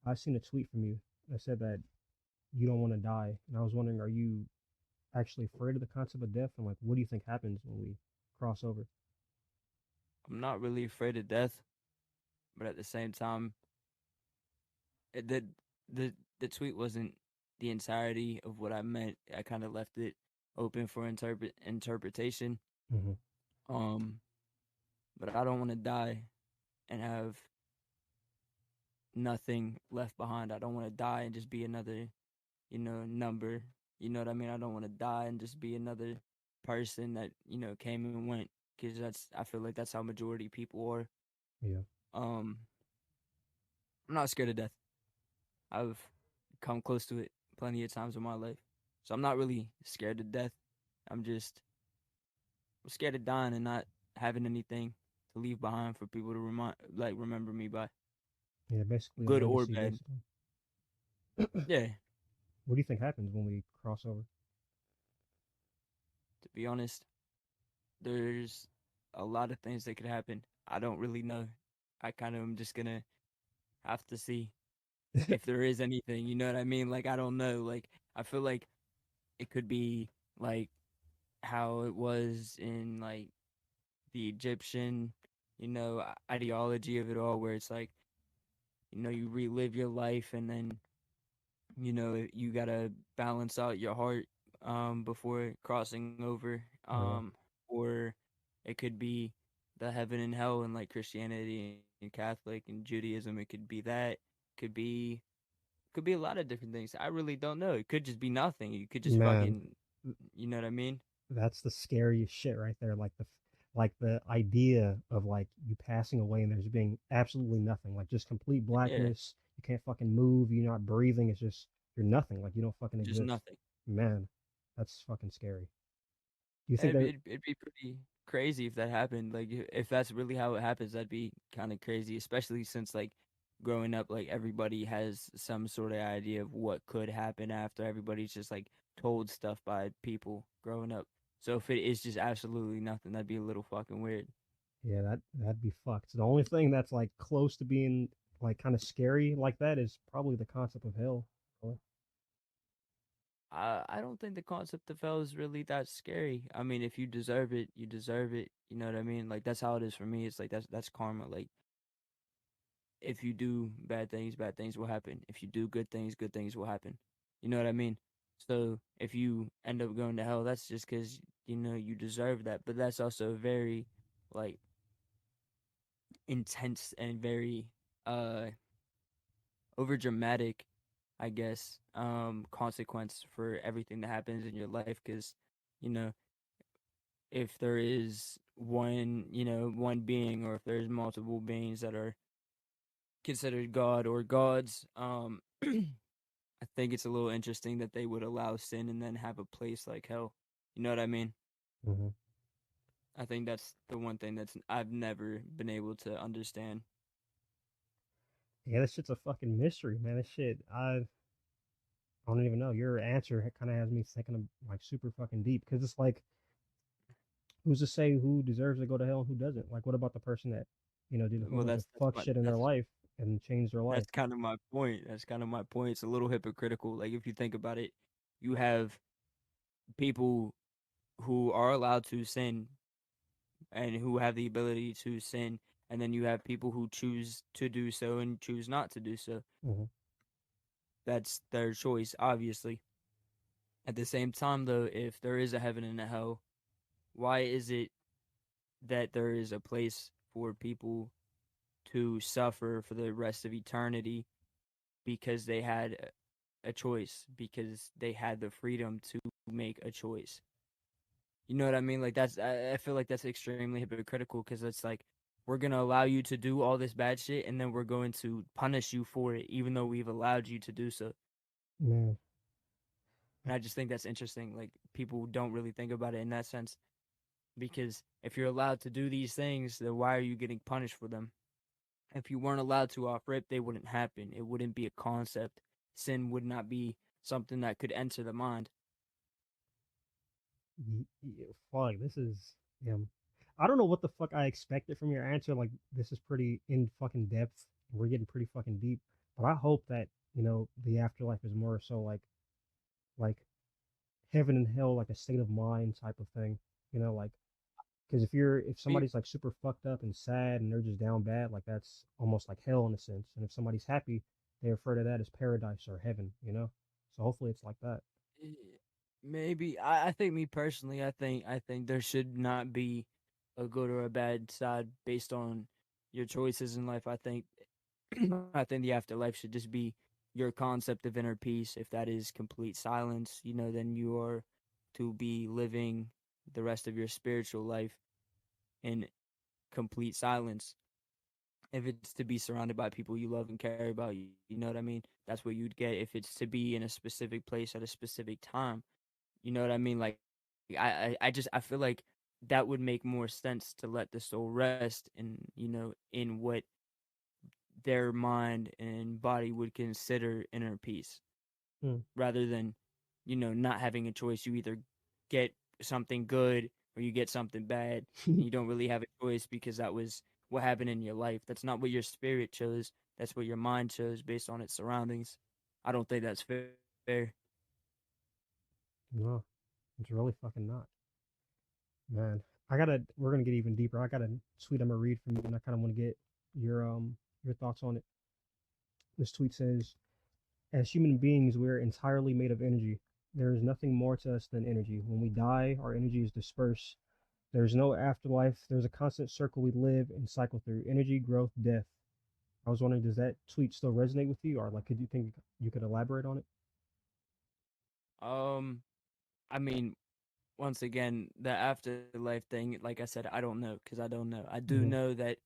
I seen a tweet from you that said that you don't want to die, and I was wondering, are you actually afraid of the concept of death, and like, what do you think happens when we cross over? I'm not really afraid of death, but at the same time, it, the the tweet wasn't the entirety of what I meant. I kind of left it open for interpretation. Hmm. Um, but I don't want to die and have nothing left behind. I don't want to die and just be another, number. You know what I mean? I don't want to die and just be another person that came and went. Because I feel like that's how majority people are. Yeah, Um, I'm not scared of death. I've come close to it plenty of times in my life, so I'm not really scared of death. I'm just I'm scared of dying and not having anything to leave behind for people to remember me by, yeah, basically a good or legacy, bad. basically. Yeah, What do you think happens when we cross over? to be honest, there's a lot of things that could happen. I don't really know. I kind of am just gonna have to see if there is anything. You know what I mean? Like I don't know. Like I feel like it could be like how it was in like the Egyptian, ideology of it all, where it's like, you relive your life and then, you gotta balance out your heart before crossing over. Yeah, Or it could be the heaven and hell in like Christianity and Catholic and Judaism. It could be that. Could be a lot of different things. I really don't know. It could just be nothing. You could just man, fucking, you know what I mean? that's the scariest shit right there. Like the idea of like you passing away and there's being absolutely nothing, like just complete Yeah, blackness. You can't fucking move. You're not breathing. It's just you're nothing. Like you don't fucking just exist. nothing. Man, that's fucking scary. Do you think that? It'd be pretty crazy if that happened. Like if that's really how it happens, that'd be kind of crazy, especially since like growing up, like everybody has some sort of idea of what could happen after. Everybody's just like told stuff by people growing up. So if it is just absolutely nothing, that'd be a little fucking weird. Yeah, that'd be fucked. The only thing that's like close to being like kind of scary like that is probably the concept of hell. Really. I don't think the concept of hell is really that scary. I mean, if you deserve it, you deserve it. You know what I mean? Like that's how it is for me. It's like that's karma. Like if you do bad things will happen. If you do good things will happen. You know what I mean? So if you end up going to hell, that's just because you deserve that. But that's also very like intense and very uh over dramatic, I guess, consequence for everything that happens in your life. Because you know if there is one being, or if there's multiple beings that are considered God or gods, I think it's a little interesting that they would allow sin and then have a place like hell. You know what I mean? Hmm. I think that's the one thing that's I've never been able to understand. Yeah, this shit's a fucking mystery, man. This shit, I don't even know. Your answer kind of has me thinking of like super fucking deep because it's like, who's to say who deserves to go to hell and who doesn't? Like, what about the person that, did a whole Well, bunch of that's fuck my shit in their life and changed their life? that's kind of my point. That's kind of my point. It's a little hypocritical. Like if you think about it, you have people who are allowed to sin and who have the ability to sin, and then you have people who choose to do so and choose not to do so. Hmm. That's their choice, obviously. At the same time, though, if there is a heaven and a hell, why is it that there is a place for people to suffer for the rest of eternity because they had a choice, because they had the freedom to make a choice? You know what I mean? Like I feel like that's extremely hypocritical because it's like we're gonna allow you to do all this bad shit and then we're going to punish you for it, even though we've allowed you to do so. Man, And I just think that's interesting. Like people don't really think about it in that sense because if you're allowed to do these things, then why are you getting punished for them? If you weren't allowed to off rip, they wouldn't happen. It wouldn't be a concept. Sin would not be something that could enter the mind. fuck, this is, yeah. I don't know what the fuck I expected from your answer. Like, this is pretty in fucking depth. We're getting pretty fucking deep. But I hope that the afterlife is more so like heaven and hell, like a state of mind type of thing. Like because if Me, somebody's like super fucked up and sad and they're just down bad, like that's almost like hell in a sense. And if somebody's happy, they refer to that as paradise or heaven. So hopefully it's like that. eh, maybe I think me personally, I think there should not be a good or a bad side based on your choices in life. I think I think the afterlife should just be your concept of inner peace. If that is complete silence, then you are to be living the rest of your spiritual life in complete silence. If it's to be surrounded by people you love and care about, you know what I mean? That's what you'd get. If it's to be in a specific place at a specific time, you know what I mean? Like I feel like that would make more sense to let the soul rest in what their mind and body would consider inner peace, Hmm. rather than not having a choice. You either get something good or you get something bad, and you don't really have a choice because that was what happened in your life. That's not what your spirit chose. That's what your mind chose based on its surroundings. I don't think that's fair. No, it's really fucking not, man. We're gonna get even deeper. I got a tweet I'm gonna read from you, and I kind of want to get your thoughts on it. This tweet says, "As human beings, we are entirely made of energy. There is nothing more to us than energy. When we die, our energy is dispersed. There's no afterlife. There's a constant circle we live and cycle through: energy, growth, death." I was wondering, does that tweet still resonate with you, or like, could you think you could elaborate on it? Um, I mean, once again, the afterlife thing, like I said, I don't know because I don't know. I do Hmm. know that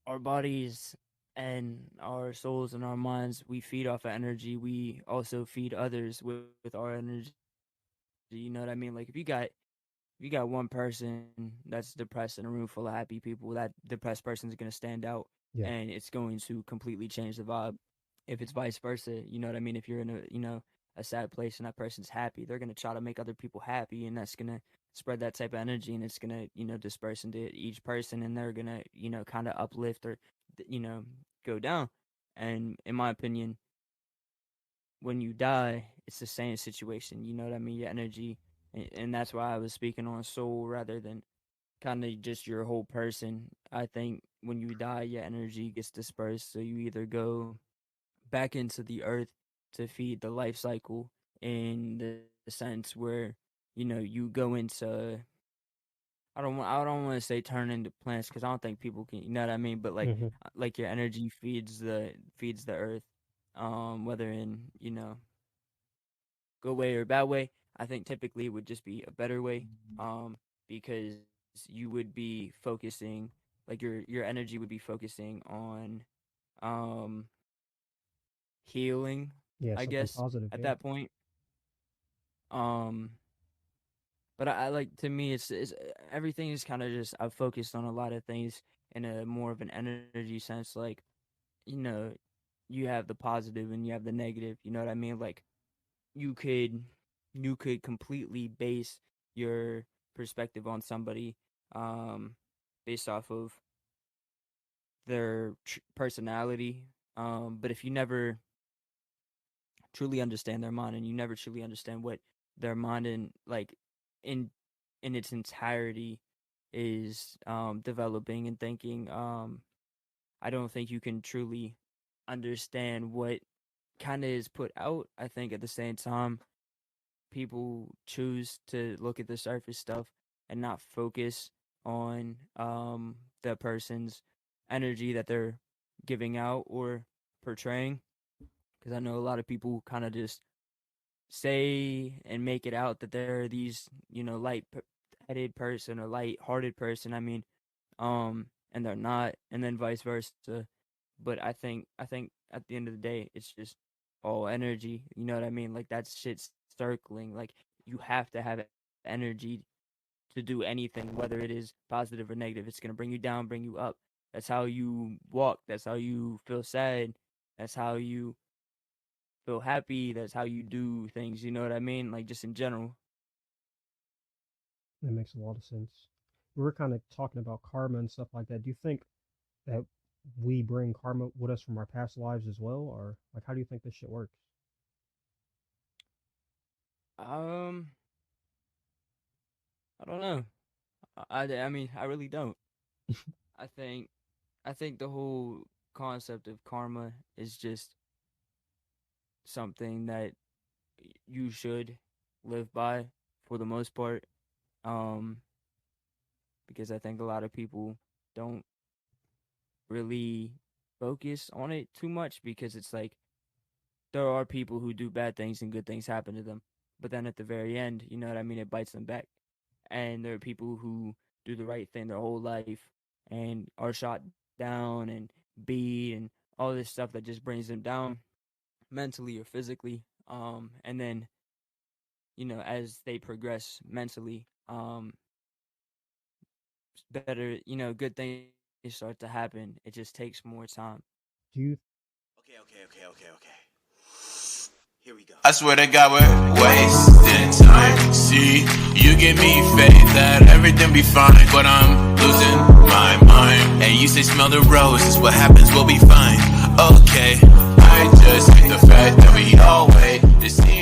our bodies and our souls and our minds, we feed off of energy. We also feed others with our energy. You know what I mean? Like if you got one person that's depressed in a room full of happy people, that depressed person is going to stand out, Yeah. and it's going to completely change the vibe. If it's vice versa, you know what I mean? If you're in a sad place and that person's happy, they're going to try to make other people happy, and that's going to spread that type of energy, and it's going to disperse into each person, and they're going to kind of uplift or you know go down. And in my opinion, when you die, it's the same situation. You know what I mean? Your energy, and that's why I was speaking on soul rather than kind of just your whole person. I think when you die, your energy gets dispersed, so you either go back into the earth to feed the life cycle in the sense where you go into, I don't want to say turn into plants because I don't think people can, you know what I mean, but Hmm. like your energy feeds the earth, whether in good way or bad way. I think typically it would just be a better way, because you would be focusing, like your energy would be focusing on um healing, Yeah, I something guess, positive. at Yeah. that point. Um, but I like, to me, it's everything is kind of just, I've focused on a lot of things in a more of an energy sense. Like, you know, you have the positive and you have the negative. You know what I mean? Like you could you could completely base your perspective on somebody, um based off of their personality, but if you never truly understand their mind and you never truly understand what their mind in like in in its entirety is developing and thinking, I don't think you can truly understand what kind of is put out. I think at the same time people choose to look at the surface stuff and not focus on the person's energy that they're giving out or portraying, because I know a lot of people kind of just say and make it out that they're these light-headed person or light-hearted person. I mean, and they're not, and then vice versa. But I think at the end of the day, it's just all energy. You know what I mean? Like that shit's circling. Like you have to have energy to do anything, whether it is positive or negative. It's gonna bring you down, bring you up. That's how you walk. That's how you feel sad. That's how you feel happy. That's how you do things. You know what I mean? Like just in general. That makes a lot of sense. We were kind of talking about karma and stuff like that. Do you think that? we bring karma with us from our past lives as well, or like how do you think this shit works? Um, I don't know. I mean, I really don't. I think I think the whole concept of karma is just something that you should live by for the most part. Um, because I think a lot of people don't really focus on it too much because it's like there are people who do bad things and good things happen to them. But then at the very end, you know what I mean, it bites them back. And there are people who do the right thing their whole life and are shot down and beat and all this stuff that just brings them down mentally or physically. And then, you know, as they progress mentally, better, you know, good things start to happen. It just takes more time. Do you Okay. Here we go. I swear to God, we're wasting time. See, you give me faith that everything be fine, but I'm losing my mind. And you say smell the roses, what happens, we'll be fine. Okay, I just hate the fact that we all wait to see